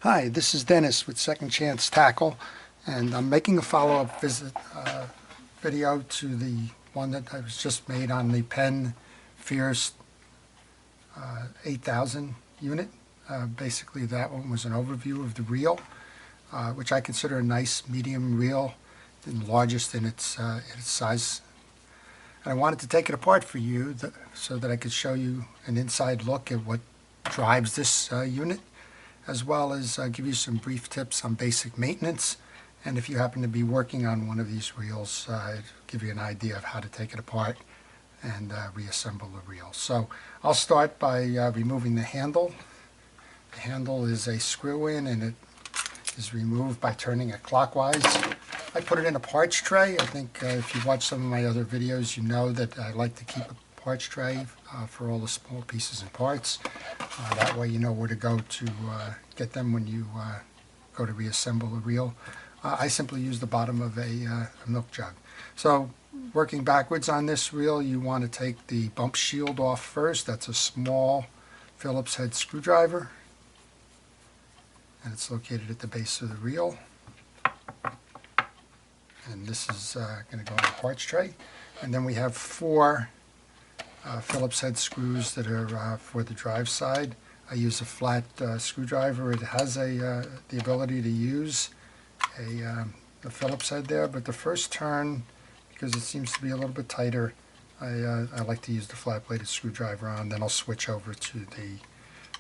Hi, this is Dennis with Second Chance Tackle, and I'm making a follow-up video to the one that I was just made on the Penn Fierce 8000 unit. Basically, that one was an overview of the reel, which I consider a nice medium reel, and largest in its size. And I wanted to take it apart for you so that I could show you an inside look at what drives this unit, as well as give you some brief tips on basic maintenance. And if you happen to be working on one of these reels, give you an idea of how to take it apart and reassemble the reel. So I'll start by removing the handle. The handle is a screw-in, and it is removed by turning it clockwise. I put it in a parts tray. I think if you've watched some of my other videos, you know that I like to keep a parts tray for all the small pieces and parts. That way you know where to go to get them when you go to reassemble a reel. I simply use the bottom of a milk jug. So working backwards on this reel, you want to take the bump shield off first. That's a small Phillips head screwdriver, and it's located at the base of the reel. And this is going to go in the parts tray. And then we have four Phillips head screws that are for the drive side. I use a flat screwdriver. It has the ability to use a Phillips head there, but the first turn, because it seems to be a little bit tighter, I like to use the flat bladed screwdriver on. Then I'll switch over to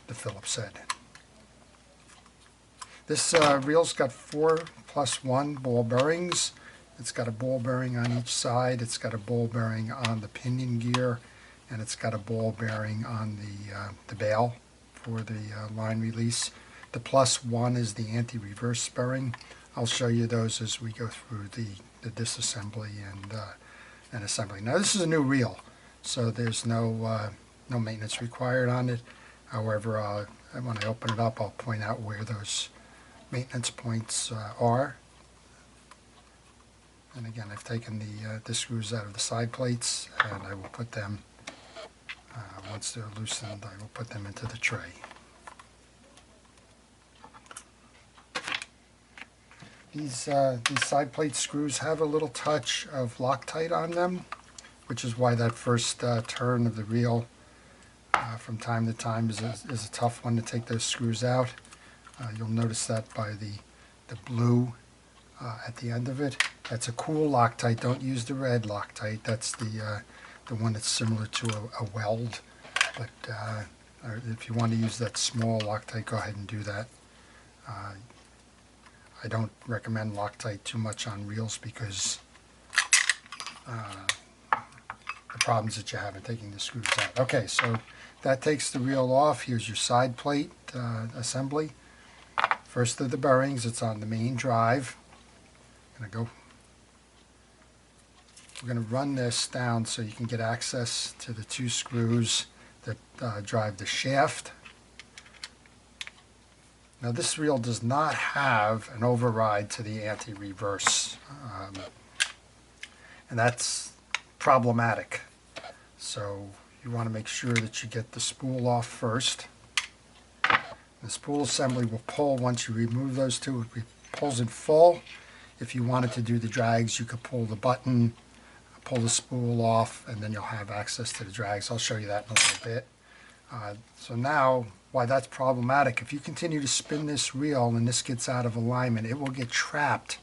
the Phillips head. This reel's got 4+1 ball bearings. It's got a ball bearing on each side. It's got a ball bearing on the pinion gear, and it's got a ball bearing on the bail for the line release. The +1 is the anti-reverse bearing. I'll show you those as we go through the disassembly and assembly. Now this is a new reel, so there's no maintenance required on it. However, when I open it up, I'll point out where those maintenance points are. And again, I've taken the screws out of the side plates, and I will put them, once they're loosened, I will put them into the tray. These side plate screws have a little touch of Loctite on them, which is why that first turn of the reel from time to time is a tough one to take those screws out. You'll notice that by the blue at the end of it. That's a cool Loctite. Don't use the red Loctite. That's the one that's similar to a weld. But if you want to use that small Loctite, go ahead and do that. I don't recommend Loctite too much on reels because the problems that you have in taking the screws out. Okay, so that takes the reel off. Here's your side plate assembly. First of the bearings, it's on the main drive. We're going to run this down so you can get access to the two screws that drive the shaft. Now this reel does not have an override to the anti-reverse, and that's problematic. So you want to make sure that you get the spool off first. The spool assembly will pull once you remove those two. It pulls in full. If you wanted to do the drags, you could pull the button, pull the spool off, and then you'll have access to the drags. I'll show you that in a little bit. So now, why that's problematic, if you continue to spin this reel and this gets out of alignment, it will get trapped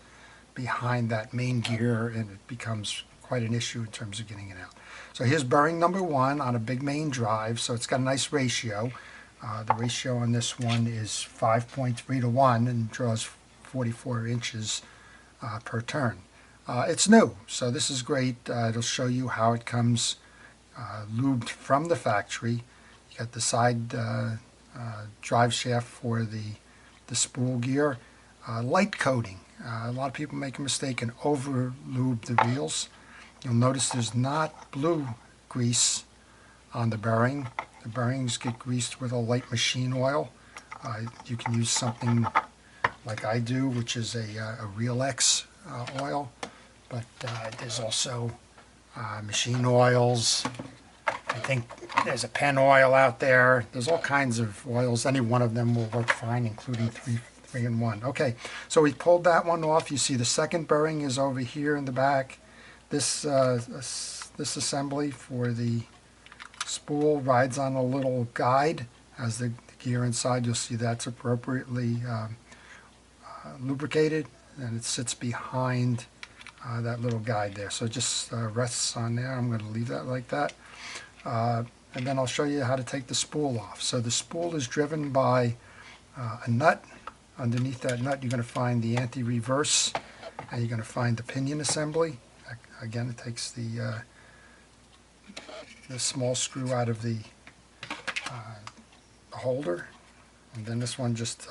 behind that main gear, and it becomes quite an issue in terms of getting it out. So here's bearing number 1 on a big main drive, so it's got a nice ratio. The ratio on this one is 5.3 to 1 and draws 44 inches per turn. It's new, so this is great. It'll show you how it comes lubed from the factory. You got the side drive shaft for the spool gear. Light coating. A lot of people make a mistake and over lube the reels. You'll notice there's not blue grease on the bearing. The bearings get greased with a light machine oil. You can use something like I do, which is a Real X oil, but there's also machine oils I think there's a Penn oil out there. There's all kinds of oils. Any one of them will work fine, including 3-in-1. Okay, so we pulled that one off. You see the second bearing is over here in the back. This assembly for the spool rides on a little guide. Has the gear inside. You'll see that's appropriately lubricated, and it sits behind that little guide there. So it just rests on there. I'm going to leave that like that. And then I'll show you how to take the spool off. So the spool is driven by a nut. Underneath that nut you're going to find the anti-reverse, and you're going to find the pinion assembly. Again, it takes the small screw out of the holder, and then this one just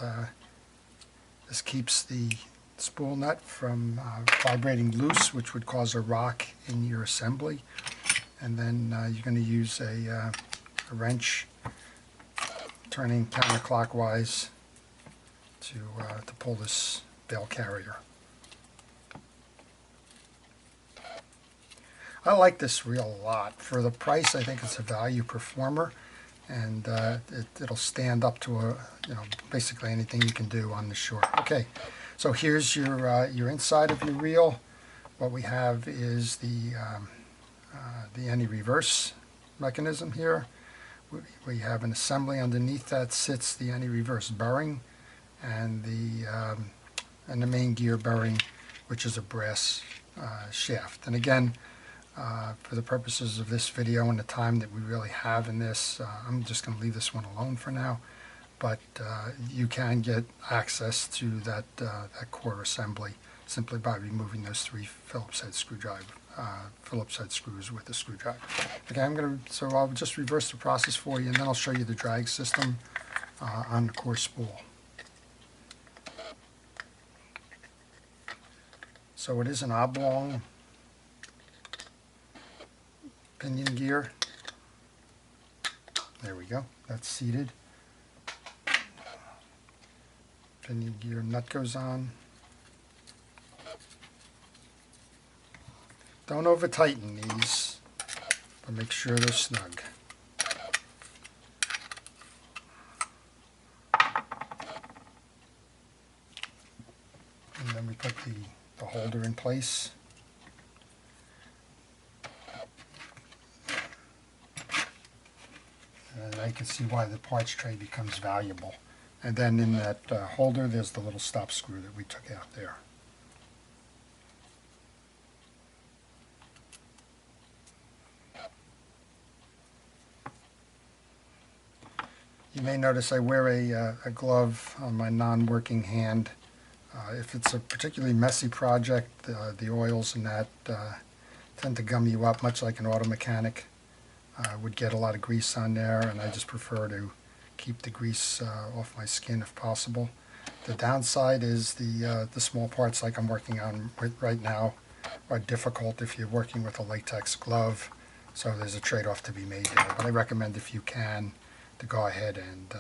this keeps the spool nut from vibrating loose, which would cause a rock in your assembly. And then you're going to use a wrench turning counterclockwise to pull this bell carrier. I like this reel a lot. For the price, I think it's a value performer, and it'll stand up to basically anything you can do on the shore. Okay, so here's your inside of your reel. What we have is the anti-reverse mechanism here. We have an assembly underneath that sits the anti-reverse bearing, and the main gear bearing, which is a brass shaft. And again, for the purposes of this video and the time that we really have in this, I'm just going to leave this one alone for now. But you can get access to that core assembly simply by removing those 3 Phillips head screws with the screwdriver. Okay, so I'll just reverse the process for you, and then I'll show you the drag system on the core spool. So it is an oblong pinion gear. There we go. That's seated. Pinion gear nut goes on. Don't over tighten these, but make sure they're snug. And then we put the holder in place. And now you can see why the parts tray becomes valuable. And then in that holder, there's the little stop screw that we took out there. You may notice I wear a glove on my non-working hand. If it's a particularly messy project, the oils and that tend to gum you up, much like an auto mechanic would get a lot of grease on there, and I just prefer to keep the grease off my skin if possible. The downside is the small parts like I'm working on right now are difficult if you're working with a latex glove, so there's a trade-off to be made there. But I recommend, if you can, to go ahead and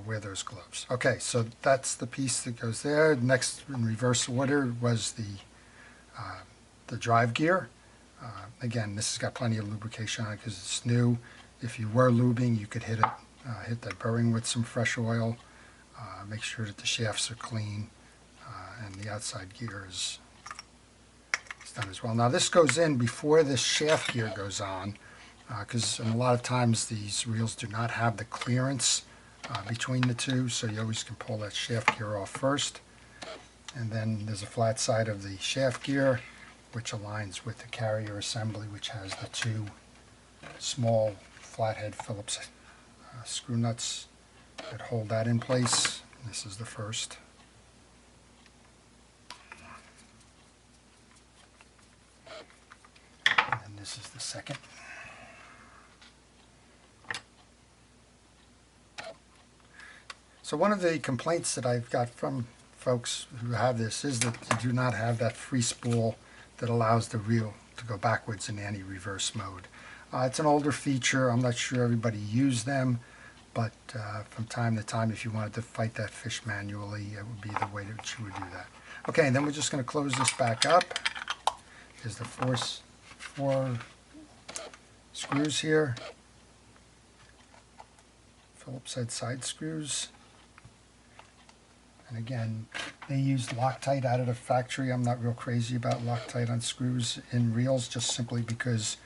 wear those gloves. Okay, so that's the piece that goes there. Next, in reverse order, was the drive gear. Again, this has got plenty of lubrication on it because it's new. If you were lubing, you could hit that bearing with some fresh oil. Make sure that the shafts are clean, and the outside gear is done as well. Now this goes in before this shaft gear goes on, because a lot of times these reels do not have the clearance between the two, so you always can pull that shaft gear off first. And then there's a flat side of the shaft gear, which aligns with the carrier assembly, which has the 2 small flathead Phillips screw nuts that hold that in place. This is the first. And this is the second. So one of the complaints that I've got from folks who have this is that you do not have that free spool that allows the reel to go backwards in anti-reverse mode. It's an older feature. I'm not sure everybody used them, but from time to time, if you wanted to fight that fish manually, it would be the way that you would do that. Okay, and then we're just going to close this back up. Here's the four screws here. Phillips head side screws. And again, they use Loctite out of the factory. I'm not real crazy about Loctite on screws in reels, just simply because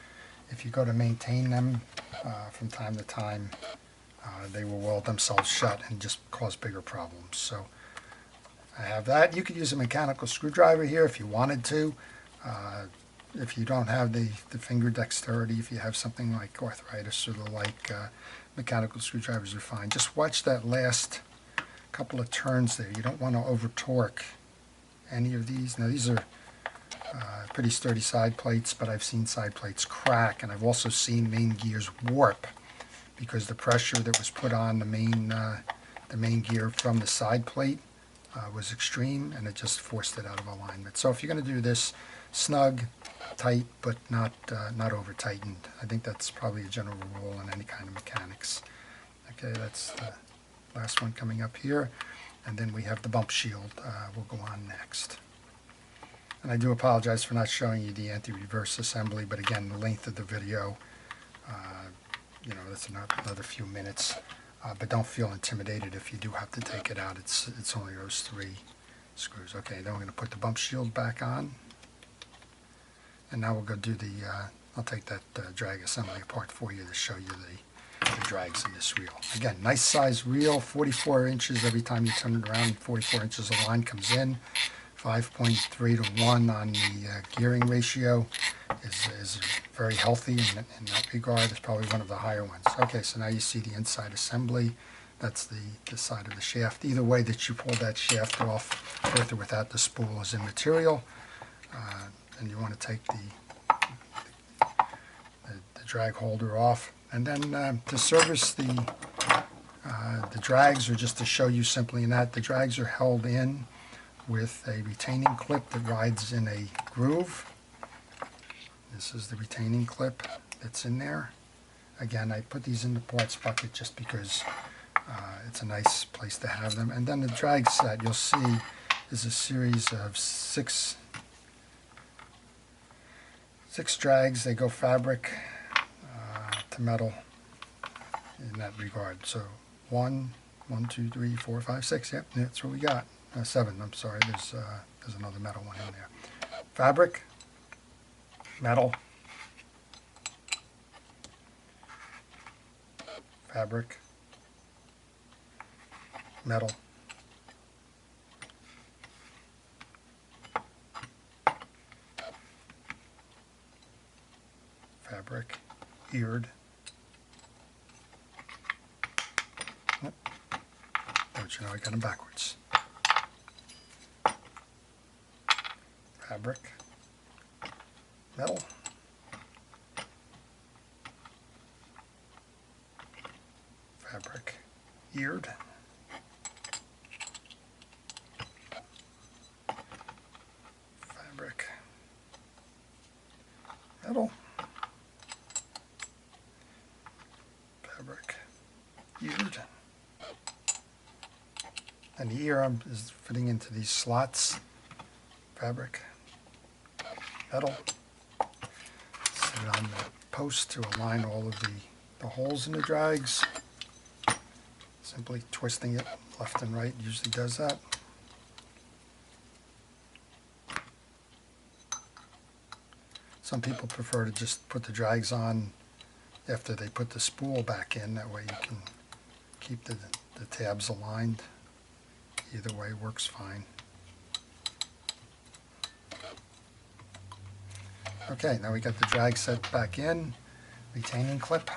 if you go to maintain them from time to time, they will weld themselves shut and just cause bigger problems. So I have that. You could use a mechanical screwdriver here if you wanted to. If you don't have the finger dexterity, if you have something like arthritis or the like, mechanical screwdrivers are fine. Just watch that last couple of turns there. You don't want to over torque any of these. Now these are pretty sturdy side plates, but I've seen side plates crack, and I've also seen main gears warp because the pressure that was put on the main gear from the side plate was extreme, and it just forced it out of alignment. So if you're going to do this, snug, tight, but not over tightened. I think that's probably a general rule in any kind of mechanics. Okay, that's the last one coming up here, and then we have the bump shield. We'll go on next. And I do apologize for not showing you the anti-reverse assembly, but again, the length of the video, you know, that's another few minutes. But don't feel intimidated if you do have to take it out. It's only those 3 screws. Okay, then we're going to put the bump shield back on. And now we'll go do I'll take that drag assembly apart for you to show you the drags in this reel. Again, nice size reel, 44 inches every time you turn it around, 44 inches of line comes in. 5.3 to 1 on the gearing ratio is very healthy in that regard. It's probably one of the higher ones. Okay, so now you see the inside assembly. That's the side of the shaft. Either way that you pull that shaft off, with or without the spool, is immaterial. And you want to take the drag holder off. And then to service the drags, or just to show you simply in that, the drags are held in with a retaining clip that rides in a groove. This is the retaining clip that's in there. Again, I put these in the parts bucket just because it's a nice place to have them. And then the drag set, you'll see, is a series of six drags. They go fabric to metal in that regard. So 1, 2, 3, 4, 5, 6. Yep, that's what we got. 7, I'm sorry, there's another metal one in there. Fabric, metal, fabric, metal, fabric, eared, don't you know I got them backwards. Fabric, metal, fabric, eared, fabric, metal, fabric, eared. And the ear is fitting into these slots. Fabric, metal, set it on the post to align all of the holes in the drags. Simply twisting it left and right usually does that. Some people prefer to just put the drags on after they put the spool back in. That way you can keep the tabs aligned. Either way works fine. Okay, now we got the drag set back in, retaining clip.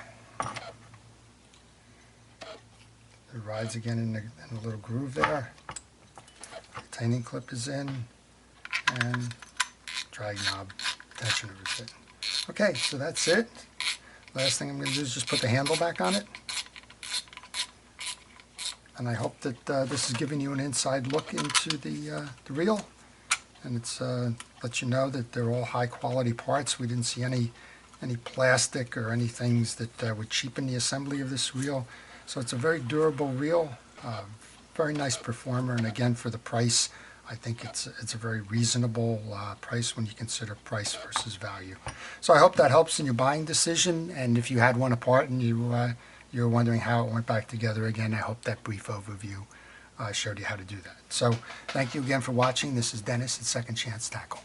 It rides again in a little groove there. Retaining clip is in, and drag knob tensioner is in. Okay, so that's it. Last thing I'm going to do is just put the handle back on it. And I hope that this is giving you an inside look into the reel. And it's let you know that they're all high quality parts. We didn't see any plastic or any things that would cheapen the assembly of this reel. So it's a very durable reel, very nice performer, and again for the price, I think it's a very reasonable price when you consider price versus value. So I hope that helps in your buying decision. And if you had one apart and you're wondering how it went back together again, I hope that brief overview showed you how to do that. So thank you again for watching. This is Dennis at Second Chance Tackle.